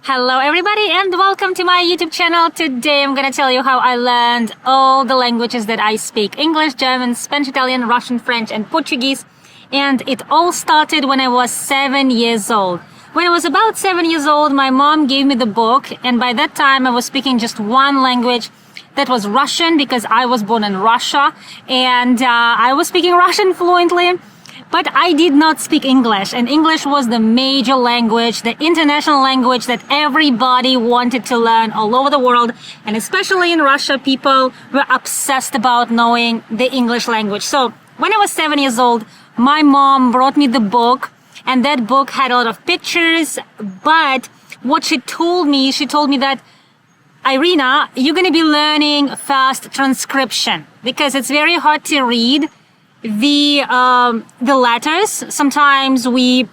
Hello everybody and welcome to my YouTube channel. Today I'm gonna tell you how I learned all the languages that I speak. English, German, Spanish, Italian, Russian, French and Portuguese. And it all started when I was 7 years old. When I was about 7 years old, my mom gave me the book, and by that time I was speaking just one language. That was Russian, because I was born in Russia and I was speaking Russian fluently. But I did not speak English, and English was the major language, the international language that everybody wanted to learn all over the world. And especially in Russia, people were obsessed about knowing the English language. So when I was 7 years old, my mom brought me the book, and that book had a lot of pictures. But what she told me that, Irina, you're going to be learning fast transcription because it's very hard to read the letters. Sometimes we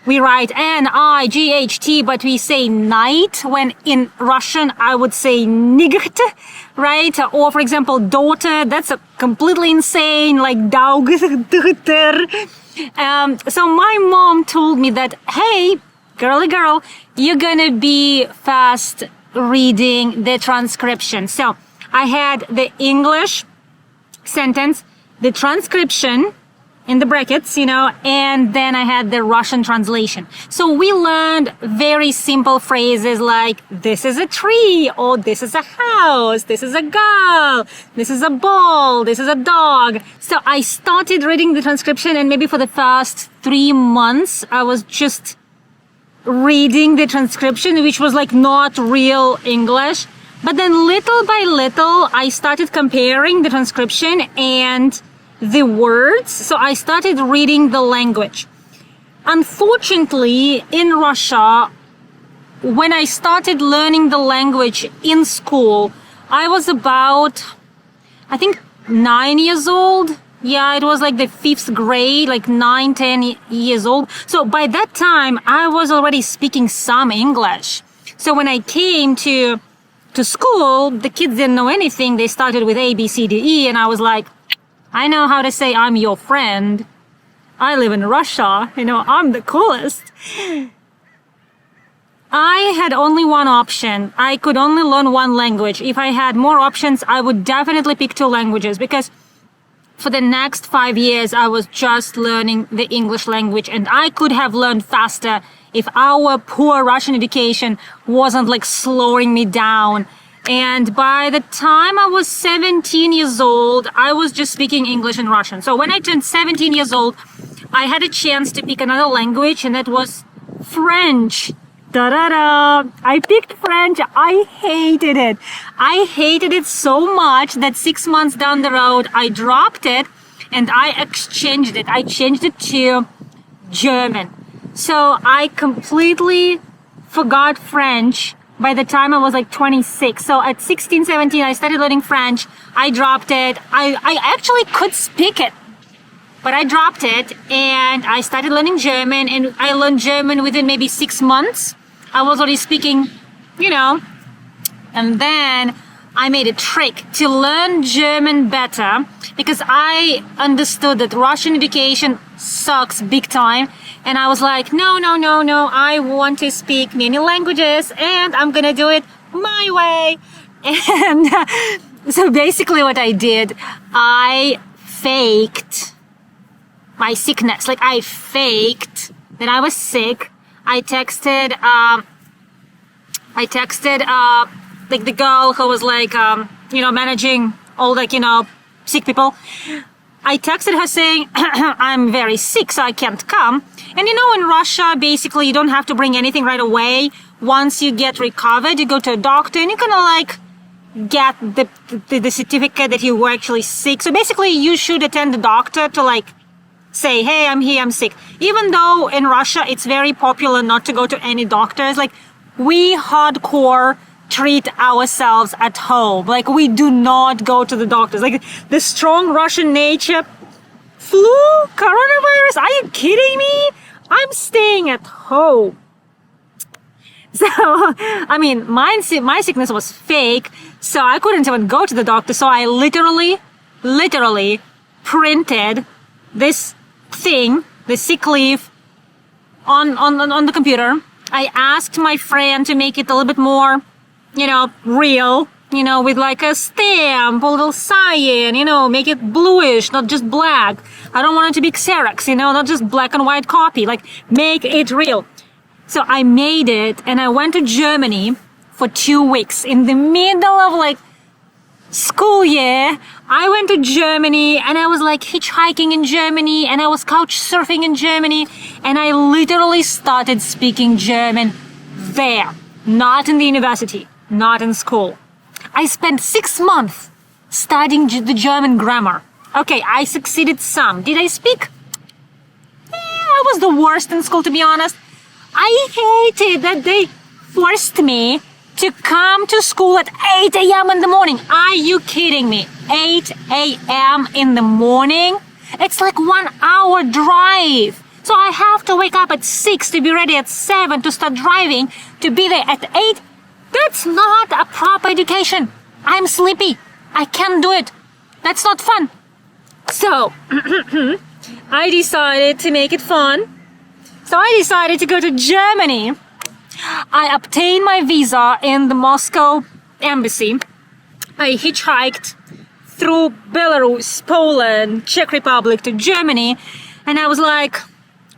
write N-I-G-H-T, but we say night, when in Russian I would say nigt, right? Or for example, daughter, that's a completely insane, like daug. So my mom told me that, hey, girly girl, you're gonna be fast reading the transcription. So I had the English sentence, the transcription in the brackets, and then I had the Russian translation. So we learned very simple phrases like, this is a tree, or this is a house, this is a girl, this is a ball, this is a dog. So I started reading the transcription, and maybe for the first 3 months, I was just reading the transcription, which was like not real English. But then little by little, I started comparing the transcription and the words. So I started reading the language. Unfortunately, in Russia, when I started learning the language in school, I was about, I think, 9 years old. Yeah, it was like the 5th grade, like 9, 10 years old. So by that time, I was already speaking some English. So when I came to school, the kids didn't know anything. They started with A, B, C, D, E, and I was like, I know how to say I'm your friend. I live in Russia. I'm the coolest. I had only one option. I could only learn one language. If I had more options, I would definitely pick 2 languages, because for the next 5 years, I was just learning the English language, and I could have learned faster if our poor Russian education wasn't like slowing me down. And by the time I was 17 years old, I was just speaking English and Russian. So when I turned 17 years old, I had a chance to pick another language, and that was French. Da-da-da! I picked French. I hated it. I hated it so much that 6 months down the road, I dropped it and I exchanged it. I changed it to German. So I completely forgot French by the time I was like 26. So at 16, 17, I started learning French. I dropped it. I actually could speak it, but I dropped it, and I started learning German, and I learned German within maybe 6 months. I was already speaking, and then I made a trick to learn German better, because I understood that Russian education sucks big time. And I was like, no, I want to speak many languages, and I'm gonna do it my way. And so basically what I did, I faked my sickness. Like, I faked that I was sick. I texted like the girl who was like, managing all sick people. I texted her saying, I'm very sick, so I can't come. And in Russia, basically, you don't have to bring anything right away. Once you get recovered, you go to a doctor and you can get the certificate that you were actually sick. So basically, you should attend the doctor to say, hey, I'm here, I'm sick. Even though in Russia, it's very popular not to go to any doctors. We hardcore treat ourselves at home. We do not go to the doctors. The strong Russian nature, flu, coronavirus, are you kidding me? I'm staying at home. So, my sickness was fake, so I couldn't even go to the doctor. So I literally printed this thing, the sick leave on the computer. I asked my friend to make it a little bit more, real, with like a stamp, a little cyan, make it bluish, not just black. I don't want it to be Xerox, not just black and white copy, like make it real. So I made it and I went to Germany for 2 weeks in the middle of like school year. I went to Germany and I was like hitchhiking in Germany and I was couch surfing in Germany and I literally started speaking German there, not in the university, not in school. I spent 6 months studying the German grammar. Okay, I succeeded some. Did I speak? I was the worst in school, to be honest. I hated that they forced me to come to school at 8 a.m. in the morning. Are you kidding me? 8 a.m. in the morning? It's like 1 hour drive. So I have to wake up at 6 to be ready at 7 to start driving, to be there at 8. That's not a proper education. I'm sleepy. I can't do it. That's not fun. So I decided to make it fun. So I decided to go to Germany. I obtained my visa in the Moscow embassy. I hitchhiked through Belarus, Poland, Czech Republic to Germany. And I was like,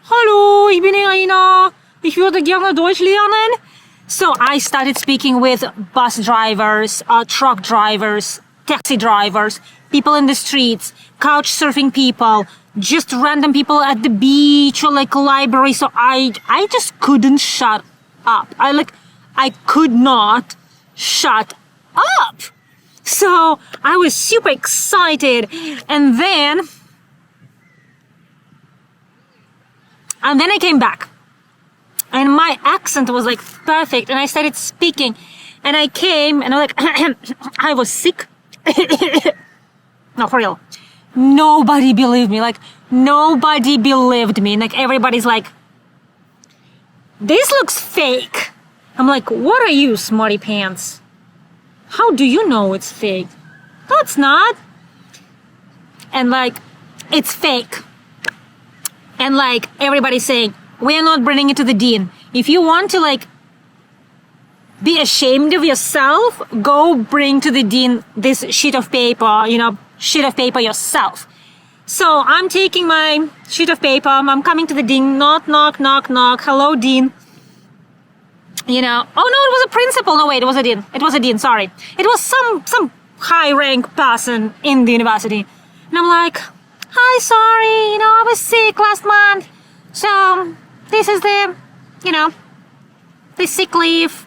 hallo, ich bin Irina. Ich würde gerne Deutsch lernen. So I started speaking with bus drivers, truck drivers, taxi drivers, people in the streets, couch surfing people, just random people at the beach or like a library. So I just couldn't shut up. I could not shut up. So I was super excited. And then I came back. And my accent was like perfect. And I started speaking. And I came and I was like, I was sick. No, for real. Nobody believed me. Like, nobody believed me. Like, everybody's like, this looks fake. I'm like, what are you, smarty pants? How do you know it's fake? No, it's not. And like, it's fake. And like, everybody's saying, we are not bringing it to the dean. If you want to like be ashamed of yourself, go bring to the dean this sheet of paper, sheet of paper yourself. So I'm taking my sheet of paper. I'm coming to the dean. Knock, knock, knock, knock. Hello, dean. Oh no, it was a principal. No, wait, it was a dean. It was a dean. Sorry. It was some high rank person in the university. And I'm like, hi, sorry. I was sick last month. So this is the sick leave.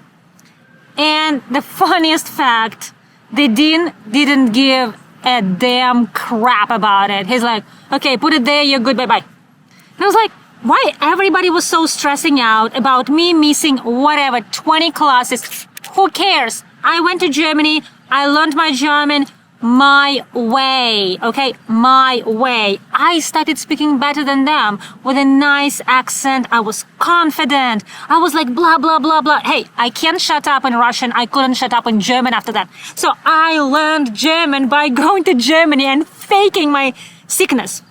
And the funniest fact, the dean didn't give a damn crap about it. He's like, okay, put it there, you're good, bye-bye. And I was like, why everybody was so stressing out about me missing whatever, 20 classes? Who cares? I went to Germany, I learned my German my way, okay? My way. I started speaking better than them with a nice accent. I was confident. I was like, blah, blah, blah, blah. Hey, I can't shut up in Russian. I couldn't shut up in German after that. So I learned German by going to Germany and faking my sickness.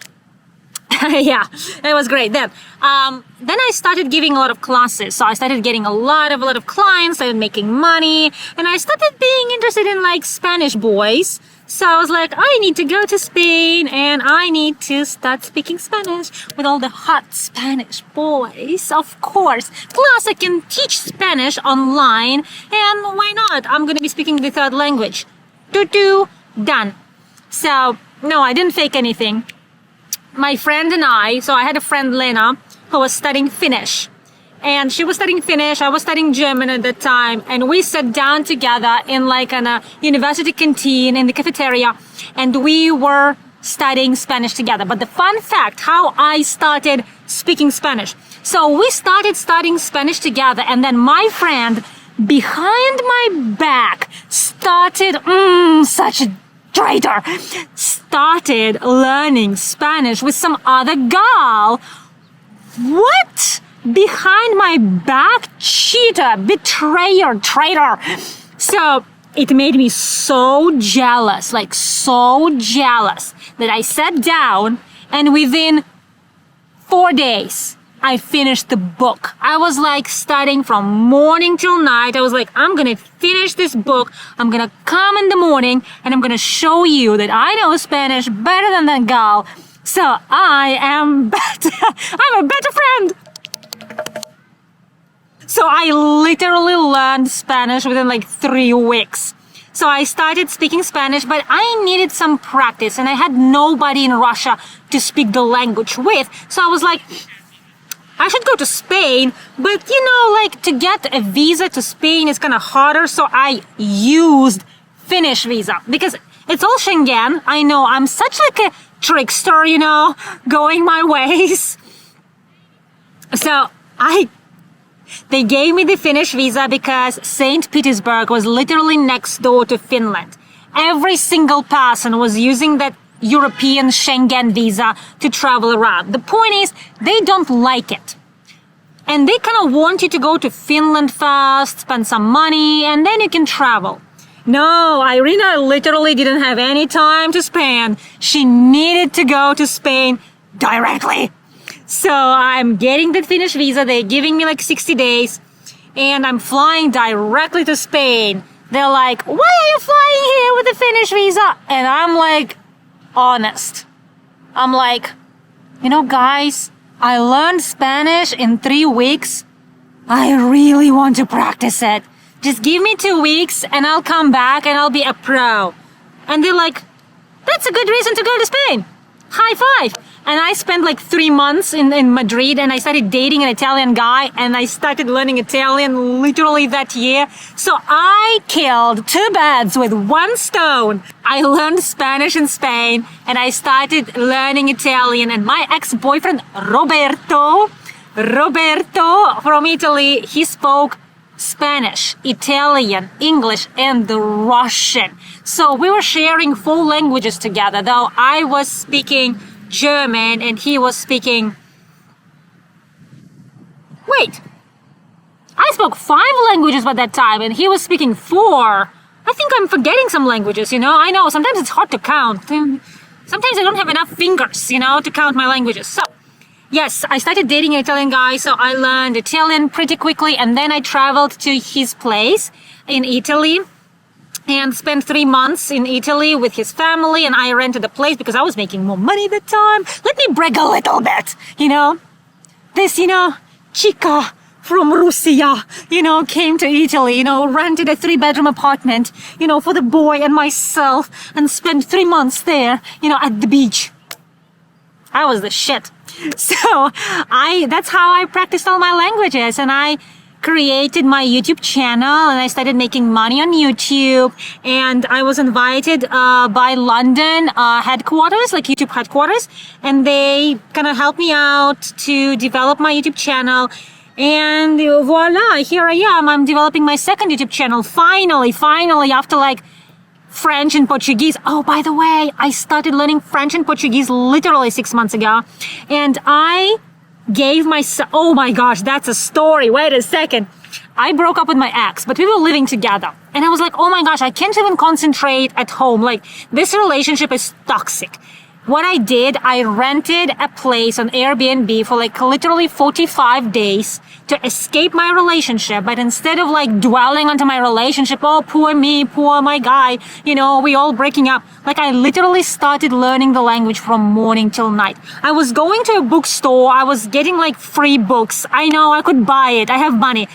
Yeah, it was great. Then I started giving a lot of classes. So I started getting a lot of clients, started making money, and I started being interested in like Spanish boys. So I was like, I need to go to Spain and I need to start speaking Spanish with all the hot Spanish boys, of course. Plus I can teach Spanish online, and why not? I'm going to be speaking the third language. Done. So no, I didn't fake anything. My friend and I had a friend, Lena, who was studying Finnish. And she was studying Finnish, I was studying German at that time. And we sat down together in like a university canteen in the cafeteria. And we were studying Spanish together. But the fun fact, how I started speaking Spanish. So we started studying Spanish together. And then my friend, behind my back, started, such a traitor, started learning Spanish with some other girl. What? Behind my back? Cheater, betrayer, traitor. So it made me so jealous, like so jealous, that I sat down and within 4 days, I finished the book. I was like studying from morning till night. I was like, I'm gonna finish this book. I'm gonna come in the morning and I'm gonna show you that I know Spanish better than that gal. So I am better. I'm a better friend. So I literally learned Spanish within like 3 weeks. So I started speaking Spanish, but I needed some practice and I had nobody in Russia to speak the language with. So I was like, I should go to Spain, but like to get a visa to Spain is kind of harder. So I used Finnish visa because it's all Schengen. I know I'm such like a trickster, going my ways. So they gave me the Finnish visa because St. Petersburg was literally next door to Finland. Every single person was using that European Schengen visa to travel around. The point is, they don't like it. And they kind of want you to go to Finland first, spend some money, and then you can travel. No, Irina literally didn't have any time to spend. She needed to go to Spain directly. So I'm getting the Finnish visa. They're giving me like 60 days and I'm flying directly to Spain. They're like, why are you flying here with the Finnish visa? And I'm like, honest. I'm like, guys, I learned Spanish in 3 weeks. I really want to practice it. Just give me 2 weeks and I'll come back and I'll be a pro. And they're like, that's a good reason to go to Spain. High five. And I spent like 3 months in Madrid and I started dating an Italian guy and I started learning Italian literally that year. So I killed 2 birds with 1 stone. I learned Spanish in Spain and I started learning Italian, and my ex-boyfriend Roberto from Italy, he spoke Spanish, Italian, English, and Russian. So we were sharing 4 languages together, though I was speaking German and he was speaking... Wait. I spoke 5 languages by that time and he was speaking 4. I think I'm forgetting some languages, I know, sometimes it's hard to count. Sometimes I don't have enough fingers, to count my languages. So, yes, I started dating an Italian guy, so I learned Italian pretty quickly, and then I traveled to his place in Italy and spent 3 months in Italy with his family, and I rented a place because I was making more money at the time. Let me brag a little bit, This, chica from Russia, came to Italy, rented a 3-bedroom apartment, for the boy and myself, and spent 3 months there, at the beach. I was the shit. So that's how I practiced all my languages, and I created my YouTube channel and I started making money on YouTube, and I was invited by London headquarters, like YouTube headquarters, and they kind of helped me out to develop my YouTube channel. And voila, here I am. I'm developing my second YouTube channel. Finally, after like French and Portuguese. Oh, by the way, I started learning French and Portuguese literally 6 months ago. And I gave myself, oh my gosh, that's a story. Wait a second. I broke up with my ex, but we were living together. And I was like, oh my gosh, I can't even concentrate at home. Like, this relationship is toxic. What I did, I rented a place on Airbnb for like literally 45 days to escape my relationship. But instead of like dwelling onto my relationship, oh, poor me, poor my guy, we all breaking up. Like, I literally started learning the language from morning till night. I was going to a bookstore. I was getting like free books. I know I could buy it. I have money.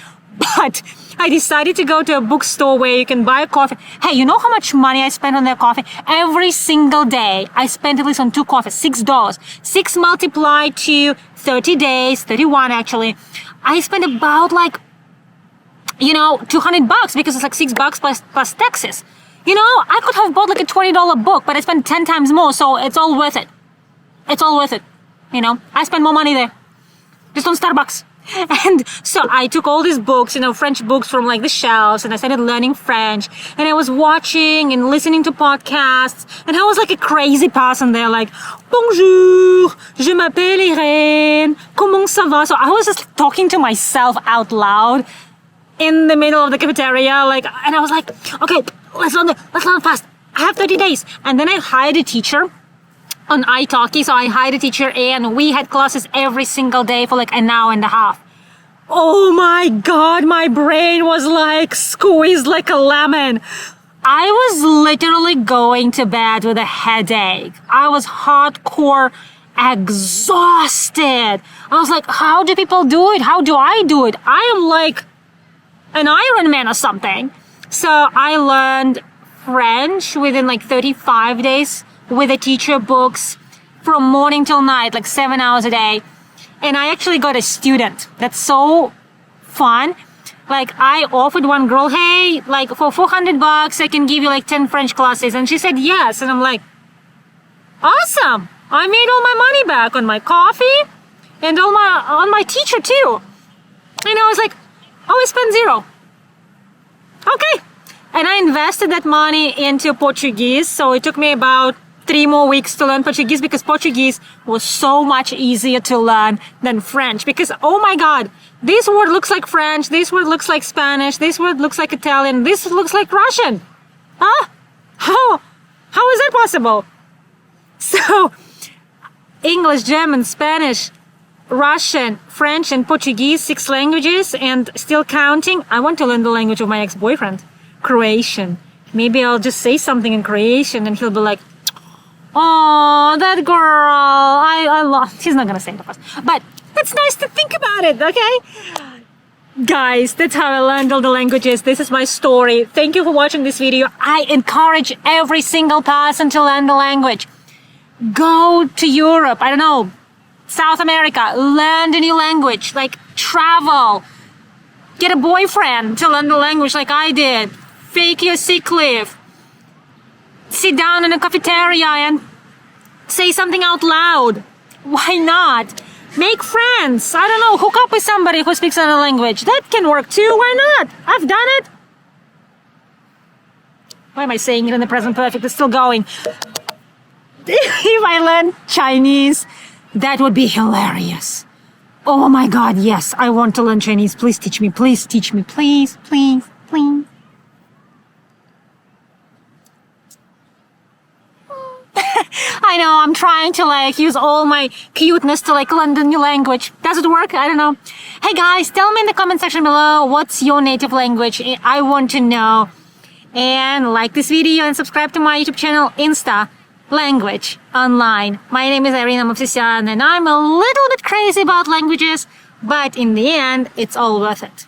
But I decided to go to a bookstore where you can buy a coffee. Hey, you know how much money I spent on their coffee? Every single day, I spent at least on 2 coffees, $6. 6 multiplied to 30 days, 31 actually. I spent about like, $200 because it's like $6 plus taxes. I could have bought like a $20 book, but I spent 10 times more, so it's all worth it. It's all worth it. I spent more money there. Just on Starbucks. And so I took all these books, French books from like the shelves, and I started learning French, and I was watching and listening to podcasts, and I was like a crazy person there, like, bonjour, je m'appelle Irene, comment ça va? So I was just talking to myself out loud in the middle of the cafeteria, like, and I was like, okay, let's learn fast. I have 30 days. And then I hired a teacher. on italki, so I hired a teacher and we had classes every single day for like an hour and a half. Oh my god, my brain was like squeezed like a lemon. I was literally going to bed with a headache. I was hardcore exhausted. I was like, how do people do it? How do I do it? I am like an Iron Man or something. So I learned French within like 35 days with a teacher, books from morning till night, like 7 hours a day. And I actually got a student. That's so fun. Like I offered one girl, hey, like for $400, I can give you like 10 French classes. And she said yes. And I'm like, awesome. I made all my money back on my coffee and on my teacher too. And I was like, oh, I spent $0. Okay. And I invested that money into Portuguese. So it took me about 3 more weeks to learn Portuguese because Portuguese was so much easier to learn than French. Because, oh my God, this word looks like French, this word looks like Spanish, this word looks like Italian, this looks like Russian. Huh? How is that possible? So, English, German, Spanish, Russian, French, and Portuguese, 6 languages, and still counting. I want to learn the language of my ex-boyfriend, Croatian. Maybe I'll just say something in Croatian and he'll be like, oh, that girl, I love, he's not gonna say it, of course, but it's nice to think about it, okay? Guys, that's how I learned all the languages. This is my story. Thank you for watching this video. I encourage every single person to learn the language. Go to Europe, I don't know, South America, learn the new language, like travel, get a boyfriend to learn the language like I did, fake your sick leave, sit down in a cafeteria and say something out loud. Why not? Make friends. I don't know, hook up with somebody who speaks another language. That can work too. Why not? I've done it. Why am I saying it in the present perfect? It's still going. If I learn Chinese, that would be hilarious. Oh my God, yes, I want to learn Chinese. Please teach me. Please teach me. Please, please, please. I know, I'm trying to like use all my cuteness to like learn the new language. Does it work? I don't know. Hey guys, tell me in the comment section below what's your native language. I want to know. And like this video and subscribe to my YouTube channel, Insta Language Online. My name is Irina Movsisyan and I'm a little bit crazy about languages, but in the end, it's all worth it.